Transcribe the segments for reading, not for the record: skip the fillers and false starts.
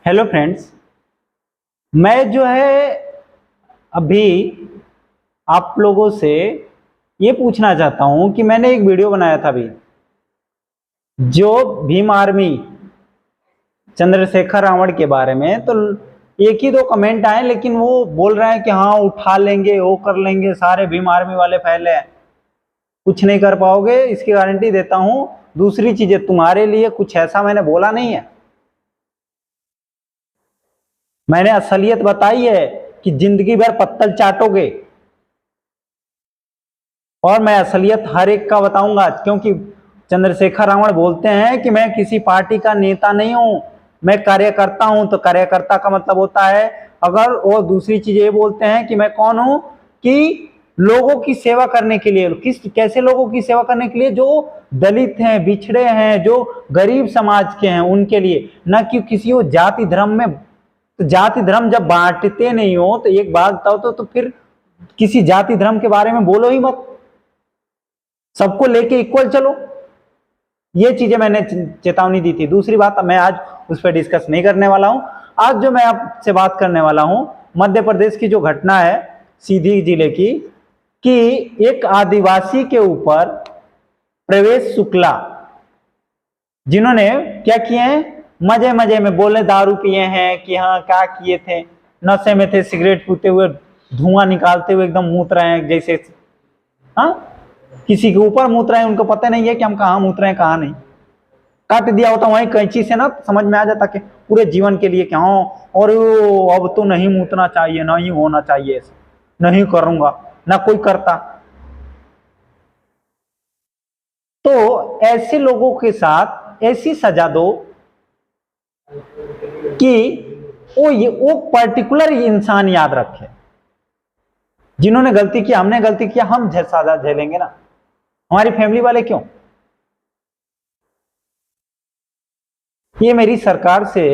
Hello friends, मैं जो है अभी आप लोगों से ये पूछना चाहता हूँ कि मैंने एक वीडियो बनाया था अभी, जो भीम आर्मी चंद्रशेखर रावण के बारे में। तो एक ही दो कमेंट आए, लेकिन वो बोल रहे हैं कि हाँ उठा लेंगे, वो कर लेंगे, सारे भीम आर्मी वाले फैले हैं। कुछ नहीं कर पाओगे, इसकी गारंटी देता हूँ। दूसरी चीजें, तुम्हारे लिए कुछ ऐसा मैंने बोला नहीं है। मैंने असलियत बताई है कि जिंदगी भर पत्तल चाटोगे, और मैं असलियत हर एक का बताऊंगा, क्योंकि चंद्रशेखर रावण बोलते हैं कि मैं किसी पार्टी का नेता नहीं हूं, मैं कार्यकर्ता हूं। तो कार्यकर्ता का मतलब होता है, अगर वो दूसरी चीज ये बोलते हैं कि मैं कौन हूं, कि लोगों की सेवा करने के लिए। कैसे लोगों की सेवा करने के लिए? जो दलित हैं, बिछड़े हैं, जो गरीब समाज के हैं, उनके लिए, न कि किसी को जाति धर्म में। तो जाति धर्म जब बांटते नहीं हो तो एक बात बताओ, तो फिर किसी जाति धर्म के बारे में बोलो ही मत, सबको लेके इक्वल चलो। ये चीजें मैंने चेतावनी दी थी। दूसरी बात, मैं आज उस पर डिस्कस नहीं करने वाला हूं। आज जो मैं आपसे बात करने वाला हूं, मध्य प्रदेश की जो घटना है सीधी जिले की, कि एक आदिवासी के ऊपर प्रवेश शुक्ला, जिन्होंने क्या किए हैं, मजे मजे में बोले दारू पिए हैं, कि हाँ क्या किए थे, नशे में थे, सिगरेट पीते हुए, धुआं निकालते हुए एकदम मूत रहे हैं जैसे, हाँ किसी के ऊपर मूत रहे हैं, उनको पता नहीं है कि हम कहाँ मूत रहे हैं कहाँ नहीं। काट दिया होता वहीं कैंची से ना, समझ में आ जाता कि पूरे जीवन के लिए क्या हो, और अब तो नहीं मूतना चाहिए, नहीं होना चाहिए, ऐसे नहीं करूंगा, ना कोई करता। तो ऐसे लोगों के साथ ऐसी सजा दो कि वो पर्टिकुलर इंसान याद रखे, जिन्होंने गलती किया। हमने गलती किया, हम सजा झेलेंगे ना, हमारी फैमिली वाले क्यों? ये मेरी सरकार से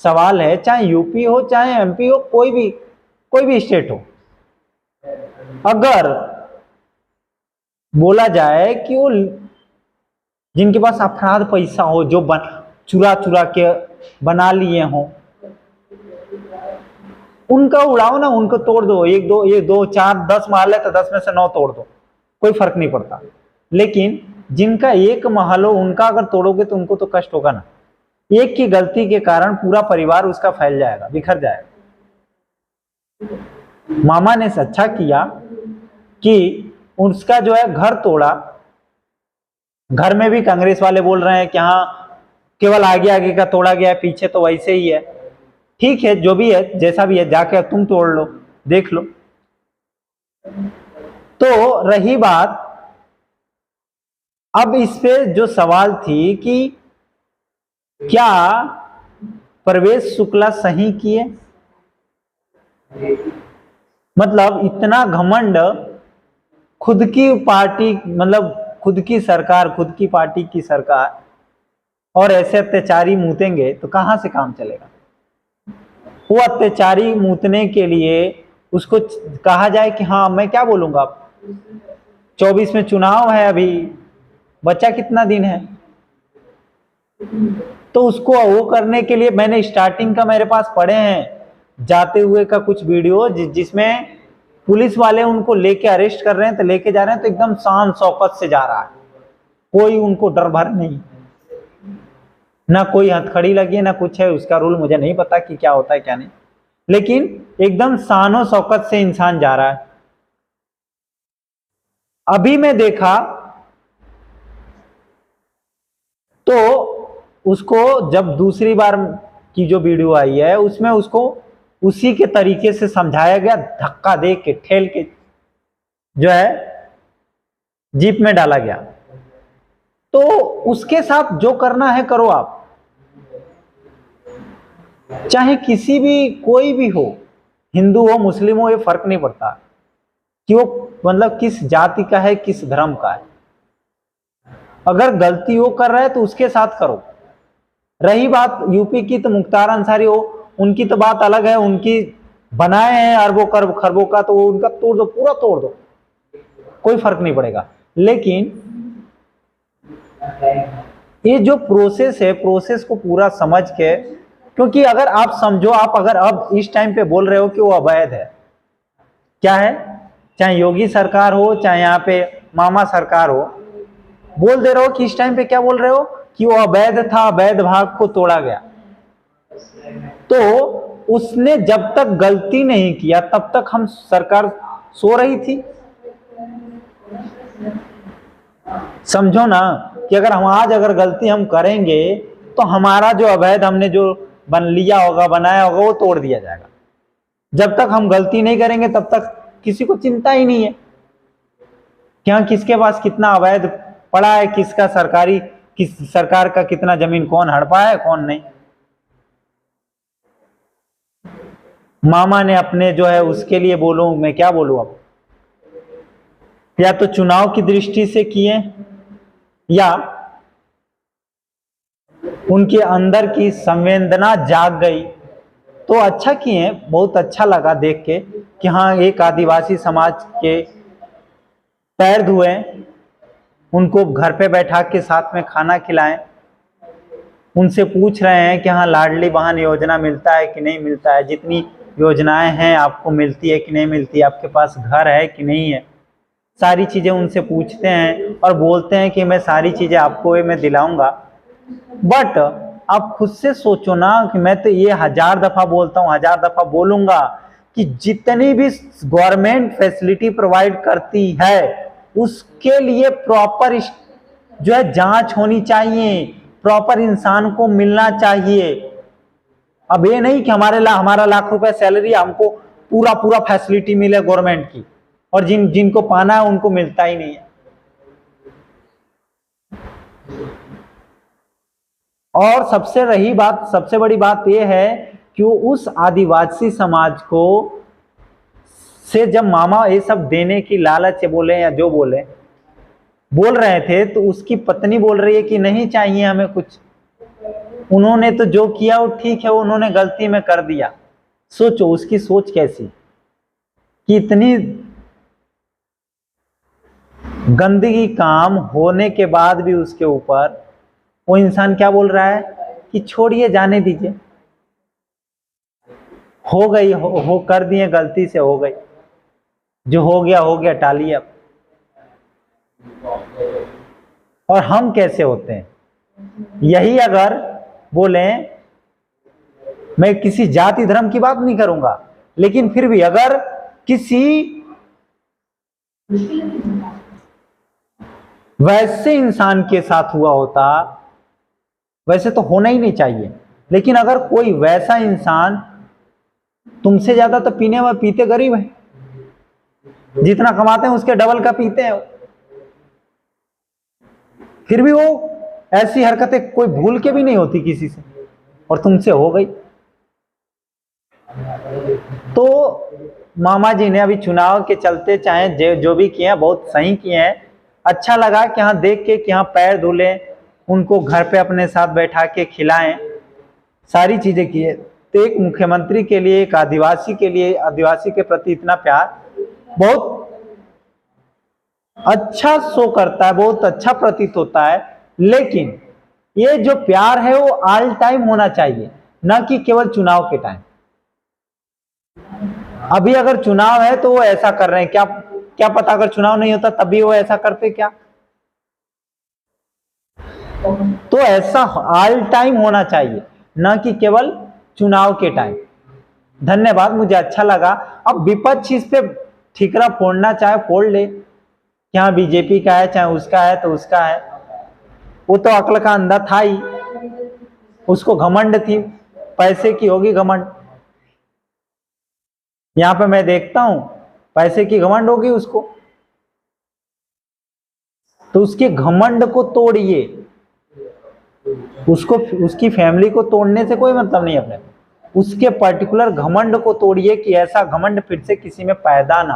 सवाल है, चाहे यूपी हो, चाहे एमपी हो, कोई भी स्टेट हो। अगर बोला जाए कि वो जिनके पास अपराध पैसा हो, जो चुरा चुरा के बना लिए हो, उनका उड़ाओ ना, उनको तोड़ दो। एक दो, ये दो चार 10 महल है तो 10 में से 9 तोड़ दो, कोई फर्क नहीं पड़ता। लेकिन जिनका एक महल हो, उनका अगर तोड़ोगे तो उनको तो कष्ट होगा ना। एक की गलती के कारण पूरा परिवार उसका फैल जाएगा, बिखर जाएगा। मामा ने अच्छा किया कि उसका जो है घर तोड़ा। घर में भी कांग्रेस वाले बोल रहे हैं कि हाँ केवल आगे आगे का तोड़ा गया है, पीछे तो वैसे ही है। ठीक है, जो भी है, जैसा भी है, जाके तुम तोड़ लो, देख लो। तो रही बात, अब इस पे जो सवाल थी कि क्या प्रवेश शुक्ला सही किए? मतलब इतना घमंड, खुद की पार्टी, मतलब खुद की सरकार, खुद की पार्टी की सरकार, और ऐसे अत्याचारी मूतेंगे तो कहां से काम चलेगा? वो अत्याचारी मूतने के लिए उसको कहा जाए कि हाँ, मैं क्या बोलूंगा, 24 में चुनाव है, अभी बचा कितना दिन है, तो उसको वो करने के लिए मैंने स्टार्टिंग का मेरे पास पड़े हैं जाते हुए का कुछ वीडियो, जिसमें पुलिस वाले उनको लेके अरेस्ट कर रहे हैं, तो लेके जा रहे हैं तो एकदम शान शौकत से जा रहा है, कोई उनको डर भर नहीं, ना कोई हथकड़ी लगी है, ना कुछ है। उसका रूल मुझे नहीं पता कि क्या होता है क्या नहीं, लेकिन एकदम शानो शौकत से इंसान जा रहा है। अभी मैं देखा तो उसको जब दूसरी बार की जो वीडियो आई है, उसमें उसको उसी के तरीके से समझाया गया, धक्का दे के ठेल के जो है जीप में डाला गया। तो उसके साथ जो करना है करो आप, चाहे किसी भी, कोई भी हो, हिंदू हो, मुस्लिम हो, ये फर्क नहीं पड़ता कि वो मतलब किस जाति का है, किस धर्म का है। अगर गलती वो कर रहा है तो उसके साथ करो। रही बात यूपी की, तो मुख्तार अंसारी हो, उनकी तो बात अलग है, उनकी बनाए हैं अरबों खरबों का, तो उनका तोड़ दो, पूरा तोड़ दो, कोई फर्क नहीं पड़ेगा। लेकिन ये जो प्रोसेस है, प्रोसेस को पूरा समझ के क्योंकि अगर आप समझो, आप अगर अब इस टाइम पे बोल रहे हो कि वो अवैध है, क्या है, चाहे योगी सरकार हो चाहे यहाँ पे मामा सरकार हो, बोल दे रहे हो कि इस टाइम पे क्या बोल रहे हो कि वो अवैध था, अवैध भाग को तोड़ा गया। तो उसने जब तक गलती नहीं किया तब तक हम सरकार सो रही थी। समझो ना कि अगर हम आज अगर गलती हम करेंगे तो हमारा जो अवैध हमने जो बन लिया होगा, बनाया होगा, वो तोड़ दिया जाएगा। जब तक हम गलती नहीं करेंगे तब तक किसी को चिंता ही नहीं है कि हाँ किसके पास कितना अवैध पड़ा है, किसका सरकारी, किस सरकार का कितना जमीन कौन हड़पा है कौन नहीं। मामा ने अपने जो है उसके लिए बोलूं, मैं क्या बोलूं अब, या तो चुनाव की दृष्टि से किए या उनके अंदर की संवेदना जाग गई तो अच्छा किए। बहुत अच्छा लगा देख के कि हाँ एक आदिवासी समाज के पैर धुए, उनको घर पे बैठा के साथ में खाना खिलाएं, उनसे पूछ रहे हैं कि हाँ लाडली बहन योजना मिलता है कि नहीं मिलता है, जितनी योजनाएं हैं आपको मिलती है कि नहीं मिलती है, आपके पास घर है कि नहीं है, सारी चीजें उनसे पूछते हैं और बोलते हैं कि मैं सारी चीजें आपको मैं दिलाऊंगा। बट आप खुद से सोचो ना कि मैं तो ये 1000 दफा बोलता हूँ, 1000 दफा बोलूंगा कि जितनी भी गवर्नमेंट फैसिलिटी प्रोवाइड करती है उसके लिए प्रॉपर जो है जांच होनी चाहिए, प्रॉपर इंसान को मिलना चाहिए। अब ये नहीं कि हमारा लाख रुपए सैलरी, हमको पूरा पूरा फैसिलिटी मिले गवर्नमेंट की, और जिनको पाना है उनको मिलता ही नहीं है। और सबसे बड़ी बात यह है कि उस आदिवासी समाज को से जब मामा ये सब देने की लालच बोले या जो बोल रहे थे, तो उसकी पत्नी बोल रही है कि नहीं चाहिए हमें कुछ, उन्होंने तो जो किया वो ठीक है, उन्होंने गलती में कर दिया। सोचो उसकी सोच कैसी कि इतनी गंदगी काम होने के बाद भी उसके ऊपर वो इंसान क्या बोल रहा है कि छोड़िए, जाने दीजिए, हो गई, हो कर दिए, गलती से हो गई, जो हो गया टालिए अब। और हम कैसे होते हैं, यही अगर बोले, मैं किसी जाति धर्म की बात नहीं करूंगा, लेकिन फिर भी अगर किसी वैसे इंसान के साथ हुआ होता, वैसे तो होना ही नहीं चाहिए, लेकिन अगर कोई वैसा इंसान, तुमसे ज्यादा तो पीते गरीब है, जितना कमाते हैं उसके डबल का पीते हैं, फिर भी वो ऐसी हरकतें कोई भूल के भी नहीं होती किसी से, और तुमसे हो गई। तो मामा जी ने अभी चुनाव के चलते चाहे जो भी किए हैं बहुत सही किए हैं। अच्छा लगा कि हाँ देख के कि हाँ पैर धुले, उनको घर पे अपने साथ बैठा के खिलाएं, सारी चीजें किए। तो एक मुख्यमंत्री के लिए, एक आदिवासी के लिए, आदिवासी के प्रति इतना प्यार बहुत अच्छा शो करता है, बहुत अच्छा प्रतीत होता है। लेकिन ये जो प्यार है वो ऑल टाइम होना चाहिए, ना कि केवल चुनाव के टाइम। अभी अगर चुनाव है तो वो ऐसा कर रहे हैं, क्या पता अगर चुनाव नहीं होता तब भी वो ऐसा करते क्या। तो ऐसा ऑल टाइम होना चाहिए, ना कि केवल चुनाव के टाइम। धन्यवाद, मुझे अच्छा लगा। अब विपक्ष इस पे ठीकरा फोड़ना चाहे फोड़ ले, क्या बीजेपी का है चाहे उसका है तो उसका है, वो तो अक्ल का अंधा था ही, उसको घमंड थी, पैसे की होगी घमंड। यहां पे मैं देखता हूं पैसे की घमंड होगी उसको, तो उसके घमंड को तोड़िए, उसको, उसकी फैमिली को तोड़ने से कोई मतलब नहीं अपने, उसके पर्टिकुलर घमंड को तोड़िए कि ऐसा घमंड फिर से किसी में पैदा ना